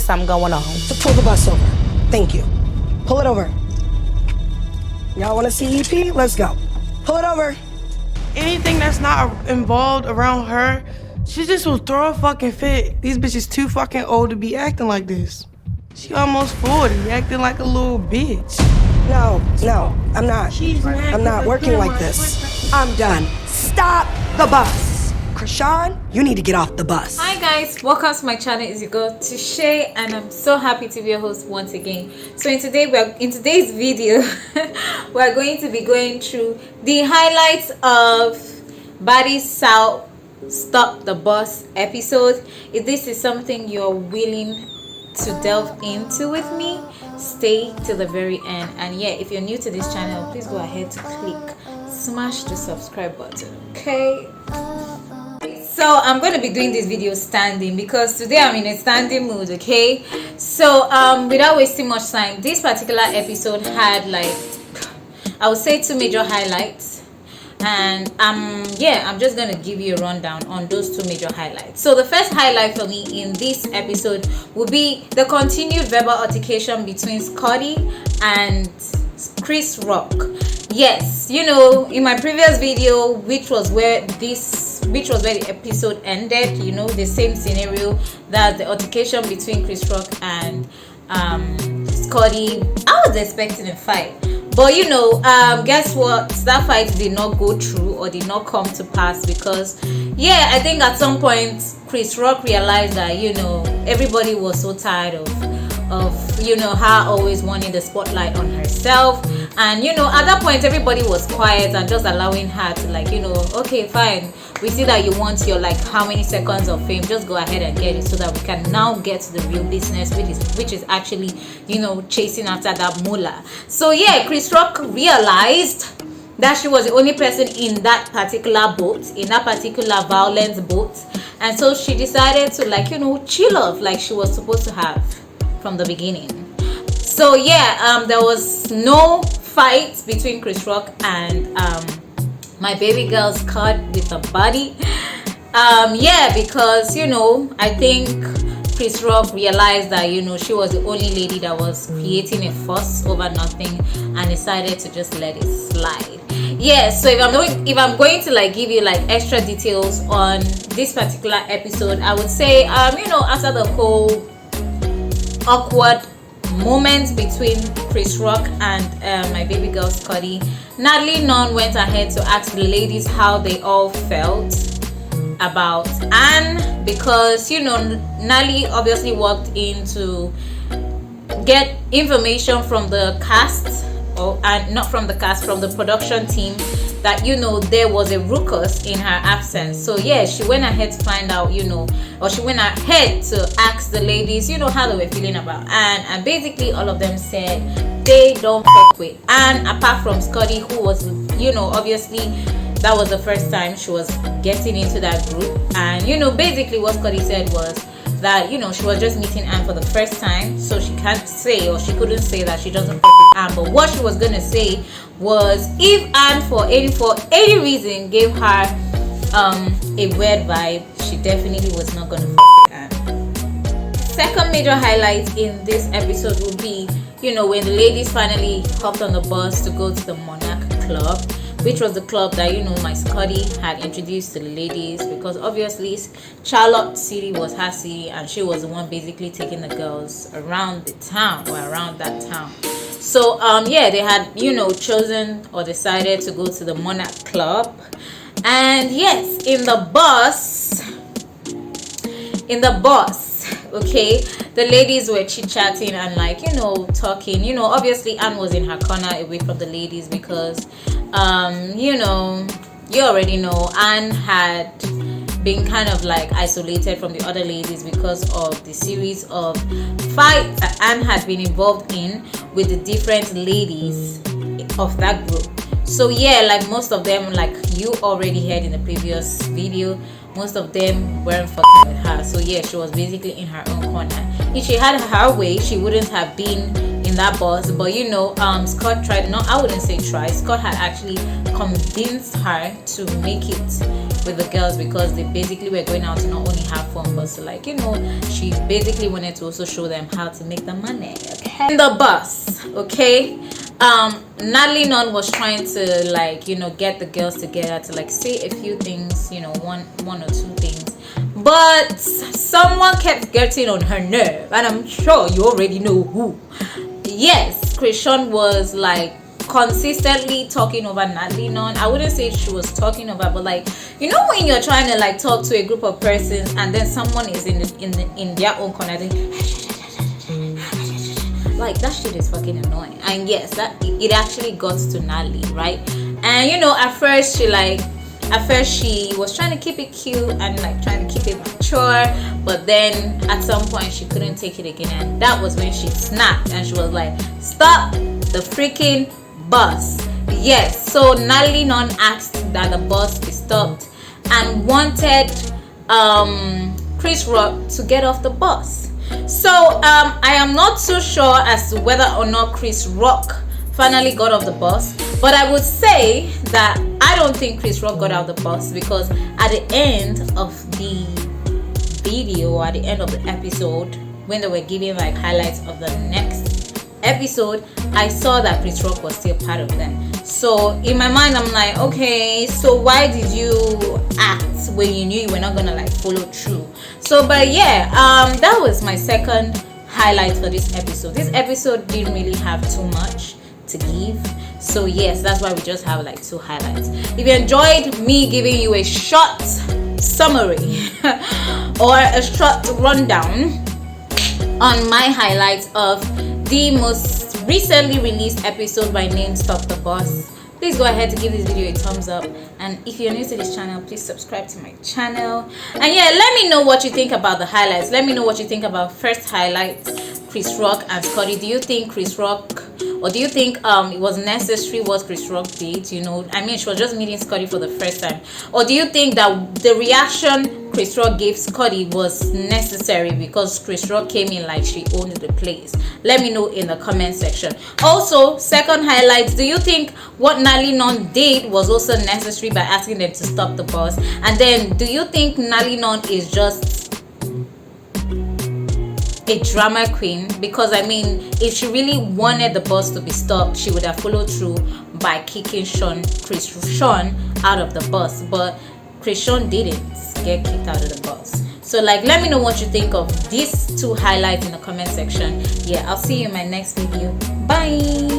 something going on. So pull the bus over. Thank you. Pull it over. Y'all want to see EP? Let's go. Pull it over. Anything that's not involved around her, she just will throw a fucking fit. These bitches too fucking old to be acting like this. She almost 40, acting like a little bitch. No, I'm not. I'm not working like this. I'm done. Stop the bus. Krishan, you need to get off the bus. Hi guys, welcome to my channel. It's your girl Touche, and I'm so happy to be your host once again. So in today's video we're going to be going through the highlights of Baddies South Stop the Bus episode. If this is something you're willing to delve into with me, stay till the very end. And yeah, if you're new to this channel, please go ahead to smash the subscribe button, okay? So I'm going to be doing this video standing because today I'm in a standing mood, okay? So without wasting much time, this particular episode had, like, I would say, two major highlights, and I'm just going to give you a rundown on those two major highlights. So the first highlight for me in this episode would be the continued verbal altercation between Scotty and Chris Rock. Yes, you know, in my previous video, which was where the episode ended, you know, the same scenario, that the altercation between Chris Rock and Scotty. I was expecting a fight, but you know, guess what, that fight did not go through or did not come to pass because yeah, I think at some point Chris Rock realized that, you know, everybody was so tired of you know, her always wanting the spotlight on herself, and you know, at that point everybody was quiet and just allowing her to, like, you know, okay, fine, we see that you want your, like, how many seconds of fame, just go ahead and get it so that we can now get to the real business, which is actually, you know, chasing after that moolah. So yeah, Chris Rock realized that she was the only person in that particular boat, in that particular violent boat, and so she decided to, like, you know, chill off like she was supposed to have from the beginning. So yeah, there was no fight between Chris Rock and my baby girl's caught with a body. Yeah, because, you know, I think Chris Rock realized that, you know, she was the only lady that was creating a fuss over nothing and decided to just let it slide. Yeah, so if I'm going to, like, give you, like, extra details on this particular episode, I would say you know, after the whole awkward moments between Chris Rock and my baby girl Scotty, Natalie Nunn went ahead to ask the ladies how they all felt about Anne, because, you know, Natalie obviously walked in to get information from the cast, and not from the cast, from the production team, that, you know, there was a ruckus in her absence. So yeah, she went ahead to find out, you know, or she went ahead to ask the ladies, you know, how they were feeling about Anne, and basically all of them said they don't fuck with Anne, apart from Scotty, who was, you know, obviously that was the first time she was getting into that group. And, you know, basically what Scotty said was that, you know, she was just meeting Anne for the first time, so she can't say, or she couldn't say that she doesn't fuck with Anne. But what she was gonna say was, if Anne for any reason gave her a weird vibe, she definitely was not gonna fuck with Anne. Second major highlight in this episode will be, you know, when the ladies finally hopped on the bus to go to the Monarch Club, which was the club that, you know, my Scotty had introduced to the ladies, because obviously Charlotte City was her city and she was the one basically taking the girls around the town, or around that town. So yeah, they had, you know, chosen or decided to go to the Monarch Club. And yes, in the bus, okay, the ladies were chit-chatting and, like, you know, talking. You know, obviously Anne was in her corner away from the ladies because you know, you already know, Anne had been kind of, like, isolated from the other ladies because of the series of fights that Anne had been involved in with the different ladies of that group. So yeah, like, most of them, like you already heard in the previous video, most of them weren't fucking with her. So yeah, she was basically in her own corner. If she had her way, she wouldn't have been in that bus. But you know, Scott tried, no, I wouldn't say try, Scott had actually convinced her to make it with the girls, because they basically were going out to not only have fun, but to, like, you know, she basically wanted to also show them how to make the money. Okay, in the bus, okay, Natalie Nunn was trying to, like, you know, get the girls together to, like, say a few things, you know, one or two things, but someone kept getting on her nerve, and I'm sure you already know who. Yes, Krishan was, like, consistently talking over Natalie Nunn. I wouldn't say she was talking over, but, like, you know, when you're trying to, like, talk to a group of persons and then someone is in their own corner, like, that shit is fucking annoying. And yes, that it actually got to Natalie, right? And you know, at first she was trying to keep it cute and, like, trying to keep it mature, but then at some point she couldn't take it again, and that was when she snapped and she was like, stop the freaking bus. Yes, so Natalie Nunn asked that the bus be stopped and wanted Chris Rock to get off the bus. So I am not so sure as to whether or not Chris Rock finally got off the bus, but I would say that I don't think Chris Rock got out of the bus, because at the end of the video, at the end of the episode, when they were giving, like, highlights of the next episode, I saw that Chris Rock was still part of them. So in my mind, I'm like, okay, so why did you act when you knew you were not gonna, like, follow through? So, but yeah, that was my second highlight for this episode. This episode didn't really have too much to give, so yes, that's why we just have, like, 2 highlights. If you enjoyed me giving you a short summary or a short rundown on my highlights of the most recently released episode by name Stop the Boss, please go ahead to give this video a thumbs up, and if you're new to this channel, please subscribe to my channel. And yeah, let me know what you think about the highlights. Let me know what you think about first highlights, Chris Rock and Scotty. Do you think Chris Rock, or do you think it was necessary what Chris Rock did? You know, I mean, she was just meeting Scotty for the first time, or do you think that the reaction Chris Rock gave Scotty was necessary because Chris Rock came in like she owned the place? Let me know in the comment section. Also, second highlight, do you think what Natalie Nunn did was also necessary by asking them to stop the bus? And then, do you think Natalie Nunn is just a drama queen? Because I mean, if she really wanted the bus to be stopped, she would have followed through by kicking Krishan out of the bus, but Krishan didn't get kicked out of the bus. So, like, let me know what you think of these 2 highlights in the comment section. Yeah, I'll see you in my next video. Bye.